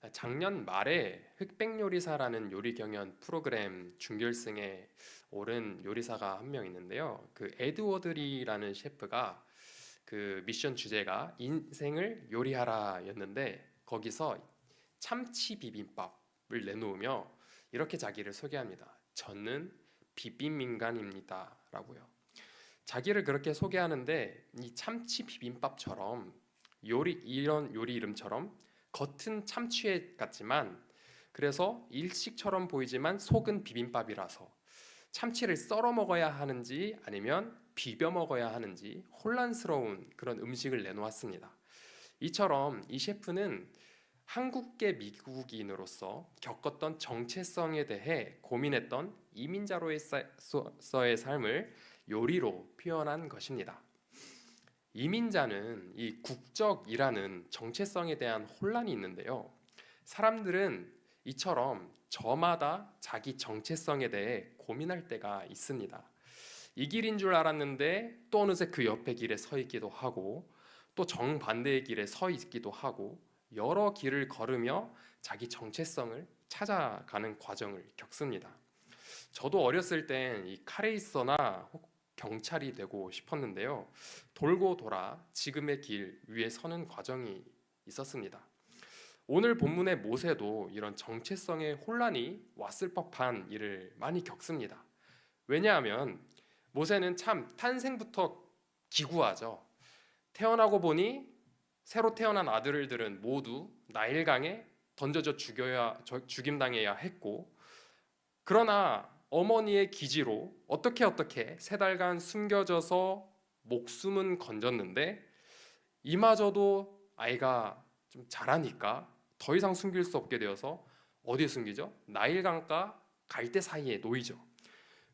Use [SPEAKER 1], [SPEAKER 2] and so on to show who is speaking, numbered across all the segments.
[SPEAKER 1] 작년 말에 흑백요리사라는 요리 경연 프로그램 준결승에 오른 요리사가 한 명 있는데요. 그 에드워드리라는 셰프가 그 미션 주제가 인생을 요리하라였는데 거기서 참치 비빔밥을 내놓으며 이렇게 자기를 소개합니다. 저는 비빔인간입니다라고요. 자기를 그렇게 소개하는데 이 참치 비빔밥처럼 이런 요리 이름처럼 겉은 참치회 같지만 그래서 일식처럼 보이지만 속은 비빔밥이라서 참치를 썰어 먹어야 하는지 아니면 비벼 먹어야 하는지 혼란스러운 그런 음식을 내놓았습니다. 이처럼 이 셰프는 한국계 미국인으로서 겪었던 정체성에 대해 고민했던 이민자로서의 삶을 요리로 표현한 것입니다. 이민자는 이 국적이라는 정체성에 대한 혼란이 있는데요. 사람들은 이처럼 저마다 자기 정체성에 대해 고민할 때가 있습니다. 이 길인 줄 알았는데 또 어느새 그 옆에 길에 서 있기도 하고 또 정반대의 길에 서 있기도 하고 여러 길을 걸으며 자기 정체성을 찾아가는 과정을 겪습니다. 저도 어렸을 땐 이 카레이서나 혹 경찰이 되고 싶었는데요. 돌고 돌아 지금의 길 위에 서는 과정이 있었습니다. 오늘 본문의 모세도 이런 정체성의 혼란이 왔을 법한 일을 많이 겪습니다. 왜냐하면 모세는 참 탄생부터 기구하죠. 태어나고 보니 새로 태어난 아들들은 모두 나일강에 던져져 죽임당해야 했고, 그러나 어머니의 기지로 어떻게 세 달간 숨겨져서 목숨은 건졌는데 이마저도 아이가 좀 자라니까 더 이상 숨길 수 없게 되어서 어디에 숨기죠? 나일강과 갈대 사이에 놓이죠.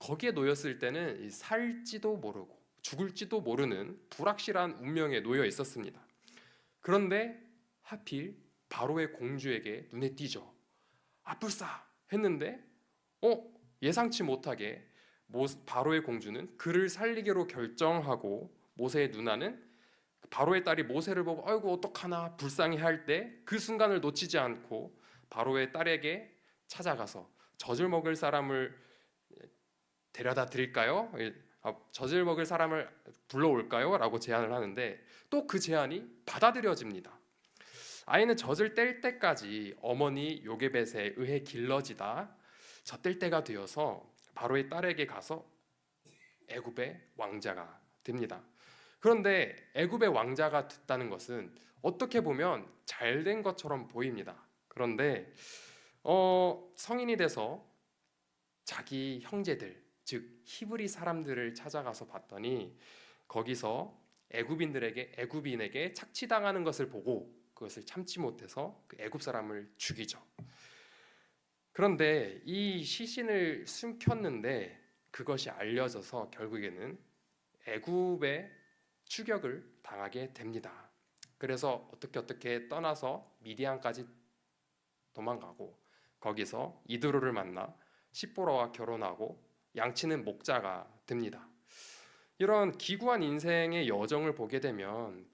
[SPEAKER 1] 거기에 놓였을 때는 살지도 모르고 죽을지도 모르는 불확실한 운명에 놓여 있었습니다. 그런데 하필 바로의 공주에게 눈에 띄죠. 아뿔싸 했는데 예상치 못하게 바로의 공주는 그를 살리기로 결정하고 모세의 누나는 바로의 딸이 모세를 보고 아이고 어떡하나 불쌍히 할 때 그 순간을 놓치지 않고 바로의 딸에게 찾아가서 젖을 먹을 사람을 데려다 드릴까요? 젖을 먹을 사람을 불러올까요? 라고 제안을 하는데 또 그 제안이 받아들여집니다. 아이는 젖을 뗄 때까지 어머니 요게벳에 의해 길러지다 젖뗄 때가 되어서 바로의 딸에게 가서 애굽의 왕자가 됩니다. 그런데 애굽의 왕자가 됐다는 것은 어떻게 보면 잘된 것처럼 보입니다. 그런데 성인이 돼서 자기 형제들, 즉 히브리 사람들을 찾아가서 봤더니 거기서 애굽인에게 착취당하는 것을 보고 그것을 참지 못해서 그 애굽 사람을 죽이죠. 그런데 이 시신을 숨겼는데 그것이 알려져서 결국에는 애굽의 추격을 당하게 됩니다. 그래서 어떻게 떠나서 미디안까지 도망가고 거기서 이드로를 만나 십보라와 결혼하고 양치는 목자가 됩니다. 이런 기구한 인생의 여정을 보게 되면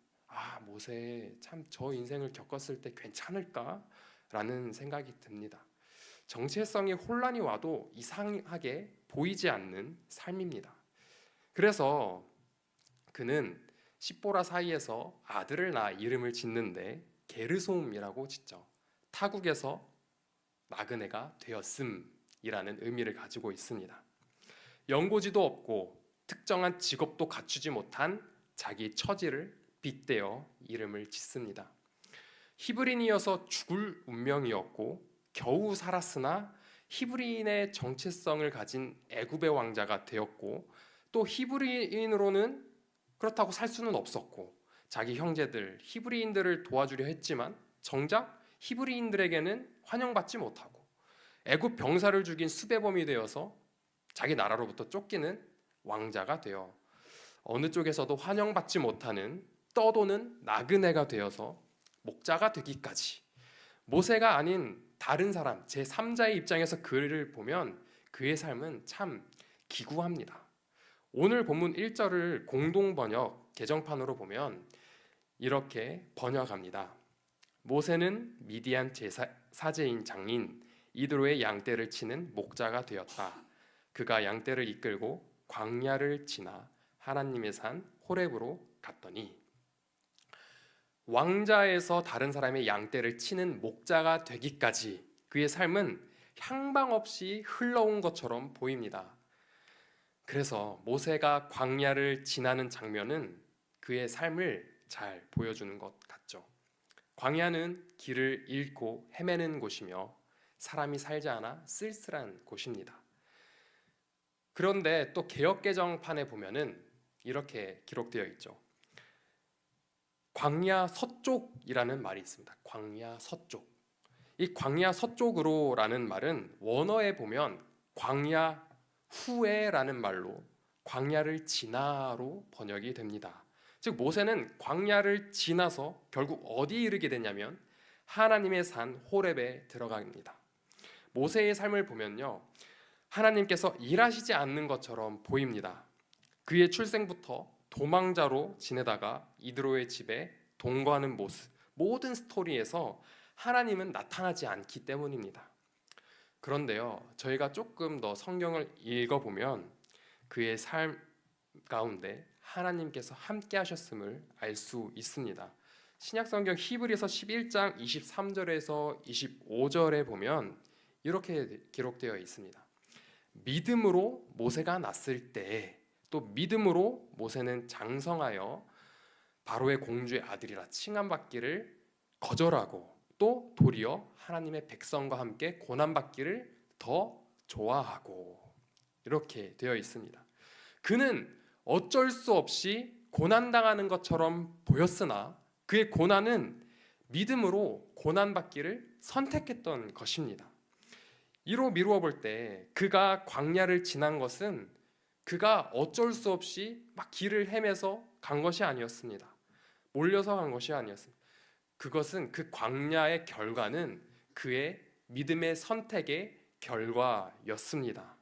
[SPEAKER 1] 모세 참 저 인생을 겪었을 때 괜찮을까라는 생각이 듭니다. 정체성의 혼란이 와도 이상하게 보이지 않는 삶입니다. 그래서 그는 십보라 사이에서 아들을 낳아 이름을 짓는데 게르솜이라고 짓죠. 타국에서 나그네가 되었음이라는 의미를 가지고 있습니다. 연고지도 없고 특정한 직업도 갖추지 못한 자기 처지를 빗대어 이름을 짓습니다. 히브리인이어서 죽을 운명이었고 겨우 살았으나 히브리인의 정체성을 가진 애굽의 왕자가 되었고 또 히브리인으로는 그렇다고 살 수는 없었고 자기 형제들 히브리인들을 도와주려 했지만 정작 히브리인들에게는 환영받지 못하고 애굽 병사를 죽인 수배범이 되어서 자기 나라로부터 쫓기는 왕자가 되어 어느 쪽에서도 환영받지 못하는 떠도는 나그네가 되어서 목자가 되기까지 모세가 아닌 다른 사람 제3자의 입장에서 그를 보면 그의 삶은 참 기구합니다. 오늘 본문 1절을 공동 번역 개정판으로 보면 이렇게 번역합니다. 모세는 미디안 사제인 장인 이드로의 양떼를 치는 목자가 되었다. 그가 양떼를 이끌고 광야를 지나 하나님의 산 호렙으로 갔더니 왕자에서 다른 사람의 양떼를 치는 목자가 되기까지 그의 삶은 향방 없이 흘러온 것처럼 보입니다. 그래서 모세가 광야를 지나는 장면은 그의 삶을 잘 보여주는 것 같죠. 광야는 길을 잃고 헤매는 곳이며 사람이 살지 않아 쓸쓸한 곳입니다. 그런데 또 개역개정판에 보면은 이렇게 기록되어 있죠. 광야 서쪽이라는 말이 있습니다. 광야 서쪽. 이 광야 서쪽으로라는 말은 원어에 보면 광야 후에라는 말로 광야를 지나로 번역이 됩니다. 즉 모세는 광야를 지나서 결국 어디에 이르게 되냐면 하나님의 산 호렙에 들어갑니다. 모세의 삶을 보면요, 하나님께서 일하시지 않는 것처럼 보입니다. 그의 출생부터 도망자로 지내다가 이드로의 집에 동거하는 모습, 모든 스토리에서 하나님은 나타나지 않기 때문입니다. 그런데요, 저희가 조금 더 성경을 읽어보면 그의 삶 가운데 하나님께서 함께 하셨음을 알 수 있습니다. 신약성경 히브리서 11장 23절에서 25절에 보면 이렇게 기록되어 있습니다. 믿음으로 모세가 났을 때, 또 믿음으로 모세는 장성하여 바로의 공주의 아들이라 칭함받기를 거절하고 또 도리어 하나님의 백성과 함께 고난받기를 더 좋아하고, 이렇게 되어 있습니다. 그는 어쩔 수 없이 고난당하는 것처럼 보였으나 그의 고난은 믿음으로 고난받기를 선택했던 것입니다. 이로 미루어 볼 때 그가 광야를 지난 것은 그가 어쩔 수 없이 막 길을 헤매서 간 것이 아니었습니다. 몰려서 간 것이 아니었습니다. 그것은 그 광야의 결과는 그의 믿음의 선택의 결과였습니다.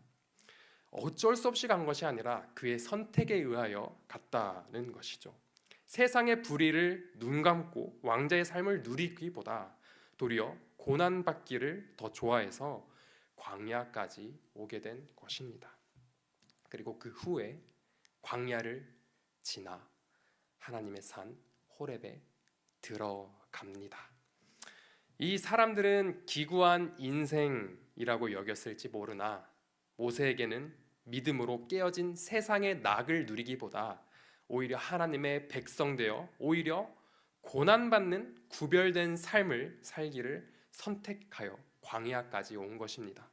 [SPEAKER 1] 어쩔 수 없이 간 것이 아니라 그의 선택에 의하여 갔다는 것이죠. 세상의 불의를 눈 감고 왕자의 삶을 누리기보다 도리어 고난받기를 더 좋아해서 광야까지 오게 된 것입니다. 그리고 그 후에 광야를 지나 하나님의 산 호렙에 들어갑니다. 이 사람들은 기구한 인생이라고 여겼을지 모르나 모세에게는 믿음으로 깨어진 세상의 낙을 누리기보다 오히려 하나님의 백성 되어 오히려 고난받는 구별된 삶을 살기를 선택하여 광야까지 온 것입니다.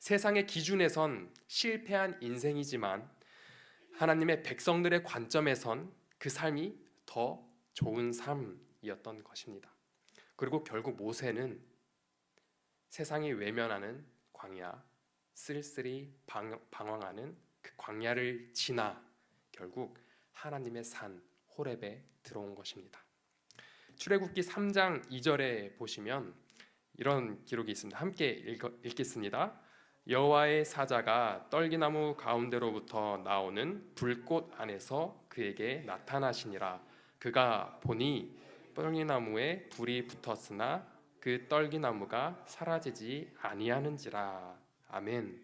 [SPEAKER 1] 세상의 기준에선 실패한 인생이지만 하나님의 백성들의 관점에선 그 삶이 더 좋은 삶이었던 것입니다. 그리고 결국 모세는 세상이 외면하는 광야, 쓸쓸히 방황하는 그 광야를 지나 결국 하나님의 산 호렙에 들어온 것입니다. 출애굽기 3장 2절에 보시면 이런 기록이 있습니다. 함께 읽겠습니다. 여호와의 사자가 떨기나무 가운데로부터 나오는 불꽃 안에서 그에게 나타나시니라. 그가 보니 떨기나무에 불이 붙었으나 그 떨기나무가 사라지지 아니하는지라. 아멘.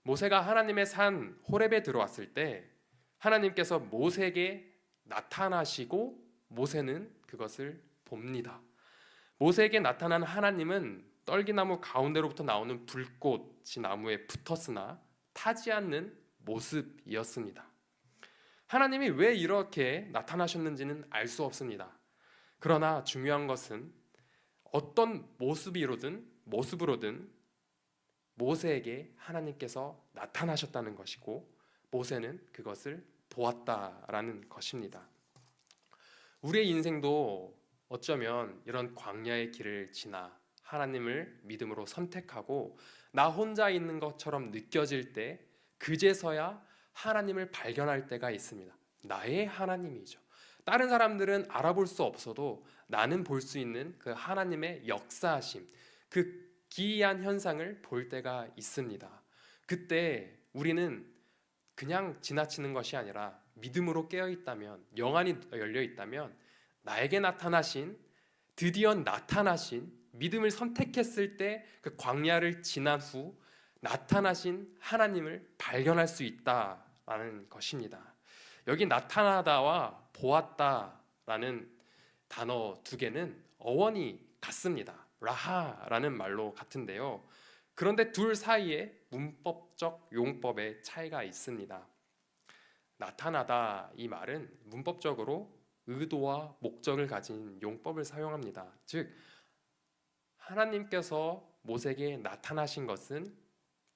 [SPEAKER 1] 모세가 하나님의 산 호렙에 들어왔을 때 하나님께서 모세에게 나타나시고 모세는 그것을 봅니다. 모세에게 나타난 하나님은 떨기나무 가운데로부터 나오는 불꽃이 나무에 붙었으나 타지 않는 모습이었습니다. 하나님이 왜 이렇게 나타나셨는지는 알 수 없습니다. 그러나 중요한 것은 어떤 모습으로든 모세에게 하나님께서 나타나셨다는 것이고 모세는 그것을 보았다라는 것입니다. 우리의 인생도 어쩌면 이런 광야의 길을 지나 하나님을 믿음으로 선택하고 나 혼자 있는 것처럼 느껴질 때 그제서야 하나님을 발견할 때가 있습니다. 나의 하나님이죠. 다른 사람들은 알아볼 수 없어도 나는 볼 수 있는 그 하나님의 역사하심, 그 기이한 현상을 볼 때가 있습니다. 그때 우리는 그냥 지나치는 것이 아니라 믿음으로 깨어 있다면, 영안이 열려 있다면 나에게 나타나신 드디어 나타나신, 믿음을 선택했을 때 그 광야를 지난 후 나타나신 하나님을 발견할 수 있다라는 것입니다. 여기 나타나다와 보았다라는 단어 두 개는 어원이 같습니다. 라하라는 말로 같은데요. 그런데 둘 사이에 문법적 용법의 차이가 있습니다. 나타나다 이 말은 문법적으로 의도와 목적을 가진 용법을 사용합니다. 즉 하나님께서 모세에게 나타나신 것은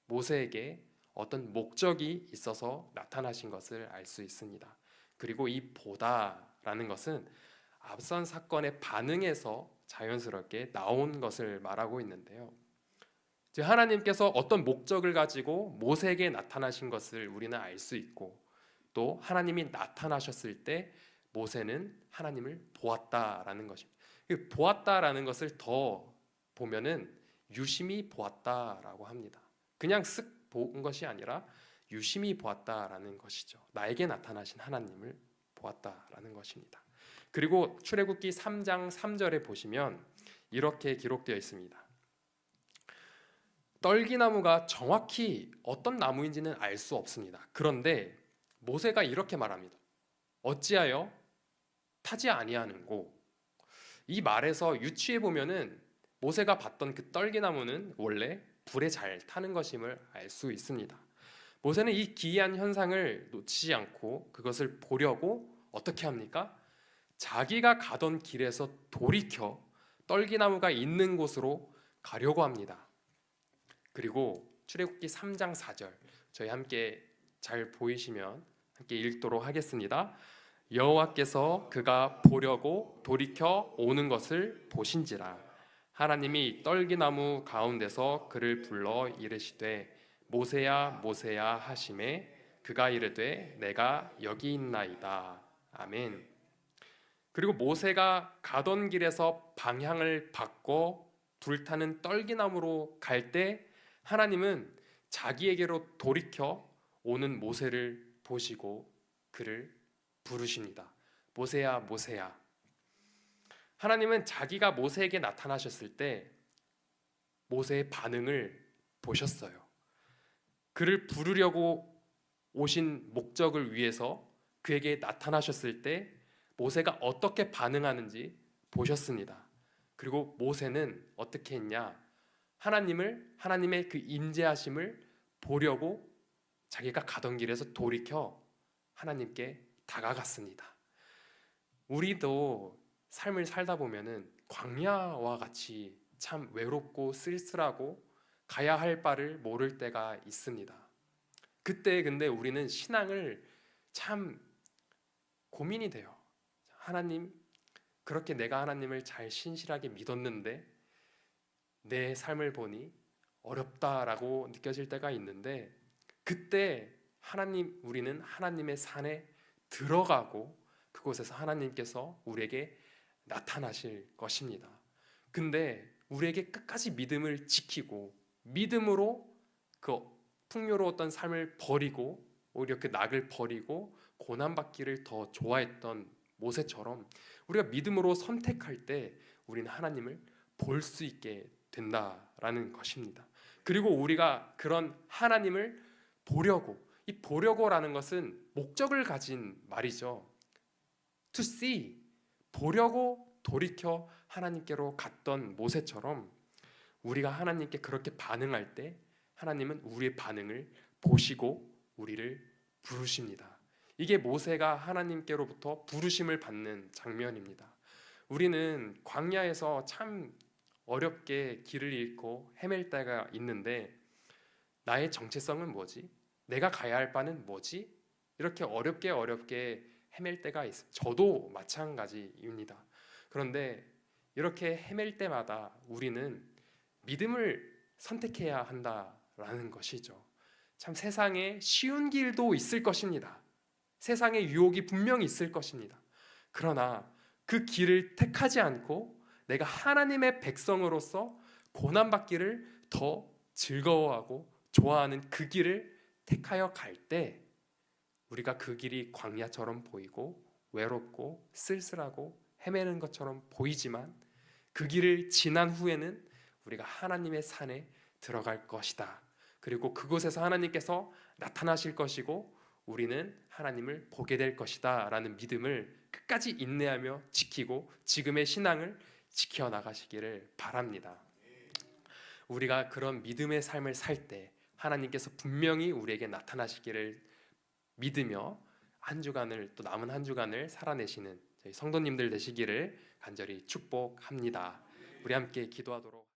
[SPEAKER 1] 모세에게 어떤 목적이 있어서 나타나신 것을 알 수 있습니다. 그리고 이 보다라는 것은 앞선 사건에 반응해서 자연스럽게 나온 것을 말하고 있는데요. 즉 하나님께서 어떤 목적을 가지고 모세에게 나타나신 것을 우리는 알 수 있고, 또 하나님이 나타나셨을 때 모세는 하나님을 보았다라는 것입니다. 보았다라는 것을 더 보면은 유심히 보았다라고 합니다. 그냥 쓱 본 것이 아니라 유심히 보았다라는 것이죠. 나에게 나타나신 하나님을 보았다라는 것입니다. 그리고 출애굽기 3장 3절에 보시면 이렇게 기록되어 있습니다. 떨기나무가 정확히 어떤 나무인지는 알 수 없습니다. 그런데 모세가 이렇게 말합니다. 어찌하여 타지 아니하는고. 이 말에서 유추해 보면은 모세가 봤던 그 떨기나무는 원래 불에 잘 타는 것임을 알 수 있습니다. 모세는 이 기이한 현상을 놓치지 않고 그것을 보려고 어떻게 합니까? 자기가 가던 길에서 돌이켜 떨기나무가 있는 곳으로 가려고 합니다. 그리고 출애굽기 3장 4절 저희 함께 잘 보이시면 함께 읽도록 하겠습니다. 여호와께서 그가 보려고 돌이켜 오는 것을 보신지라 하나님이 떨기나무 가운데서 그를 불러 이르시되 모세야 모세야 하시매 그가 이르되 내가 여기 있나이다. 아멘. 그리고 모세가 가던 길에서 방향을 바꿔 불타는 떨기나무로 갈 때 하나님은 자기에게로 돌이켜 오는 모세를 보시고 그를 부르십니다. 모세야 모세야. 하나님은 자기가 모세에게 나타나셨을 때 모세의 반응을 보셨어요. 그를 부르려고 오신 목적을 위해서 그에게 나타나셨을 때 모세가 어떻게 반응하는지 보셨습니다. 그리고 모세는 어떻게 했냐? 하나님의 그 임재하심을 보려고 자기가 가던 길에서 돌이켜 하나님께 다가갔습니다. 우리도 삶을 살다 보면은 광야와 같이 참 외롭고 쓸쓸하고 가야 할 바를 모를 때가 있습니다. 그때 근데 우리는 신앙을 참 고민이 돼요. 하나님, 그렇게 내가 하나님을 잘 신실하게 믿었는데 내 삶을 보니 어렵다라고 느껴질 때가 있는데 그때 우리는 하나님의 산에 들어가고 그곳에서 하나님께서 우리에게 나타나실 것입니다. 근데 우리에게 끝까지 믿음을 지키고 믿음으로 그 풍요로웠던 삶을 버리고 오히려 그 낙을 버리고 고난받기를 더 좋아했던 모세처럼 우리가 믿음으로 선택할 때 우리는 하나님을 볼 수 있게 된다라는 것입니다. 그리고 우리가 그런 하나님을 보려고, 이 보려고라는 것은 목적을 가진 말이죠. To see, 보려고 돌이켜 하나님께로 갔던 모세처럼 우리가 하나님께 그렇게 반응할 때 하나님은 우리의 반응을 보시고 우리를 부르십니다. 이게 모세가 하나님께로부터 부르심을 받는 장면입니다. 우리는 광야에서 참 어렵게 길을 잃고 헤맬 때가 있는데 나의 정체성은 뭐지? 내가 가야 할 바는 뭐지? 이렇게 어렵게 헤맬 때가 있어요. 저도 마찬가지입니다. 그런데 이렇게 헤맬 때마다 우리는 믿음을 선택해야 한다라는 것이죠. 참 세상에 쉬운 길도 있을 것입니다. 세상에 유혹이 분명히 있을 것입니다. 그러나 그 길을 택하지 않고 내가 하나님의 백성으로서 고난받기를 더 즐거워하고 좋아하는 그 길을 택하여 갈 때 우리가 그 길이 광야처럼 보이고 외롭고 쓸쓸하고 헤매는 것처럼 보이지만 그 길을 지난 후에는 우리가 하나님의 산에 들어갈 것이다. 그리고 그곳에서 하나님께서 나타나실 것이고 우리는 하나님을 보게 될 것이다 라는 믿음을 끝까지 인내하며 지키고 지금의 신앙을 지켜나가시기를 바랍니다. 우리가 그런 믿음의 삶을 살 때 하나님께서 분명히 우리에게 나타나시기를 믿으며 한 주간을, 또 남은 한 주간을 살아내시는 저희 성도님들 되시기를 간절히 축복합니다. 우리 함께 기도하도록